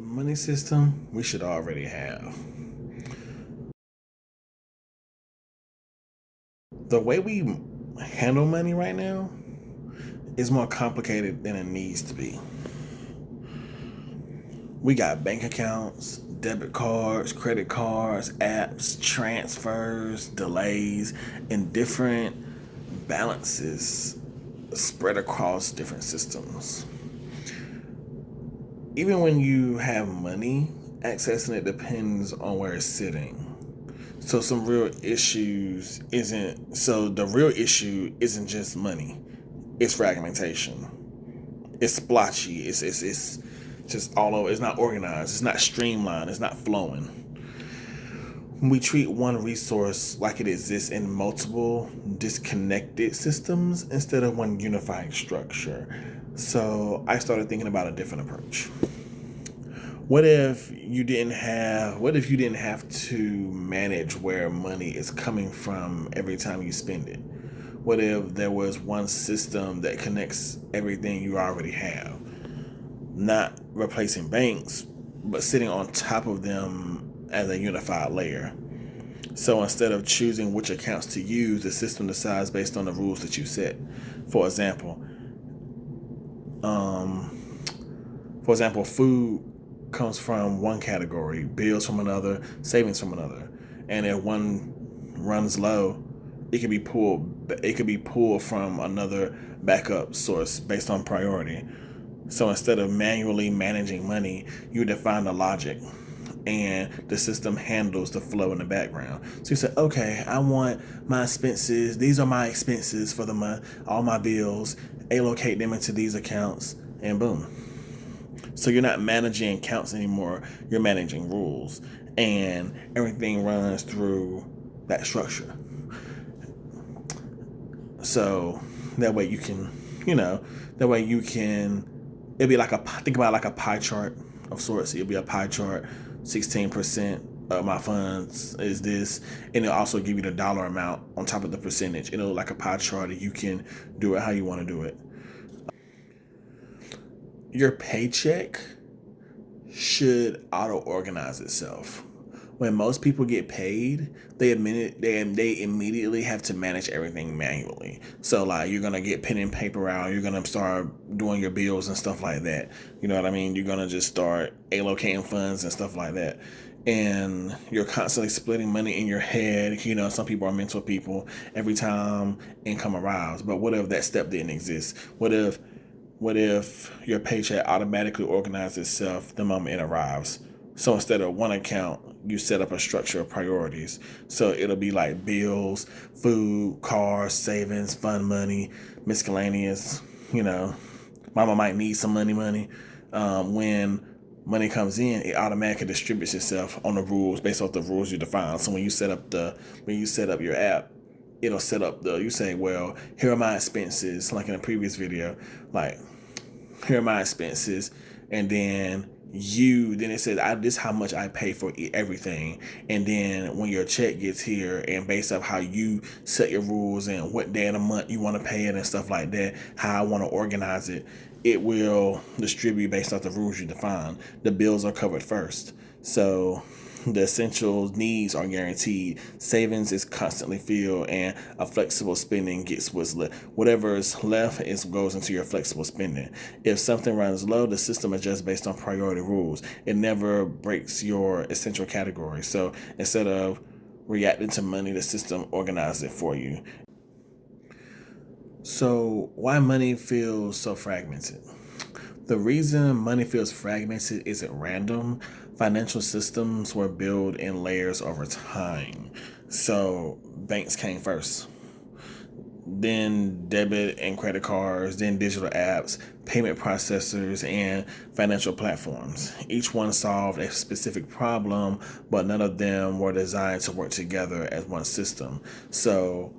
money system we should already have. The way we handle money right now is more complicated than it needs to be. We got bank accounts, debit cards, credit cards, apps, transfers, delays, and different balances spread across different systems. Even when you have money, accessing it depends on where it's sitting. So the real issue isn't just money. It's fragmentation. It's splotchy. It's just all over. It's not organized. It's not streamlined. It's not flowing. We treat one resource like it exists in multiple disconnected systems instead of one unifying structure. So I started thinking about a different approach. What if you didn't have to manage where money is coming from every time you spend it? What if there was one system that connects everything you already have? Not replacing banks, but sitting on top of them as a unified layer. So instead of choosing which accounts to use, the system decides based on the rules that you set. For example, food comes from one category, bills from another, savings from another. And if one runs low, it could be pulled from another backup source based on priority. So instead of manually managing money, you define the logic and the system handles the flow in the background. So you say, okay, I want my expenses. These are my expenses for the month, all my bills, allocate them into these accounts, and boom. So you're not managing accounts anymore, you're managing rules. And everything runs through that structure. So that way you can, that way you can, it'll be like think about like a pie chart of sorts. It'll be a pie chart, 16% of my funds is this, and it'll also give you the dollar amount on top of the percentage. It'll look like a pie chart, and you can do it how you want to do it. Your paycheck should auto organize itself. When most people get paid, they immediately have to manage everything manually. So like you're gonna get pen and paper out, you're gonna start doing your bills and stuff like that. You know what I mean? You're gonna just start allocating funds and stuff like that. And you're constantly splitting money in your head. Some people are mental people. Every time income arrives, but what if that step didn't exist? What if your paycheck automatically organizes itself the moment it arrives? So instead of one account, you set up a structure of priorities. So it'll be like bills, food, cars, savings, fund money, miscellaneous. Mama might need some money. When money comes in, it automatically distributes itself on the rules based off the rules you define. So when you set up your app, it'll set up you say, well, here are my expenses, like in a previous video, like here are my expenses, and then it says this how much I pay for everything. And then when your check gets here, and based off how you set your rules and what day of the month you want to pay it and stuff like that, how I want to organize it, it will distribute based off the rules you define. The bills are covered first, so the essential needs are guaranteed. Savings is constantly filled, and a flexible spending gets what's left. Whatever is left goes into your flexible spending. If something runs low, the system adjusts based on priority rules. It never breaks your essential category. So instead of reacting to money, the system organizes it for you. So why money feels so fragmented? The reason money feels fragmented isn't random. Financial systems were built in layers over time. So banks came first, then debit and credit cards, then digital apps, payment processors, and financial platforms. Each one solved a specific problem, but none of them were designed to work together as one system. So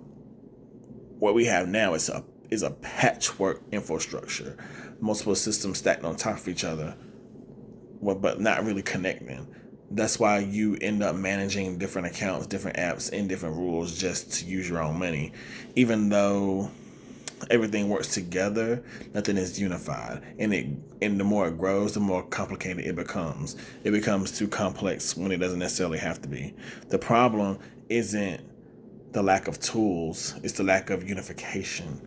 what we have now is a patchwork infrastructure, multiple systems stacked on top of each other, but not really connecting. That's why you end up managing different accounts, different apps, and different rules just to use your own money. Even though everything works together, nothing is unified. And the more it grows, the more complicated it becomes. It becomes too complex when it doesn't necessarily have to be. The problem isn't the lack of tools, it's the lack of unification.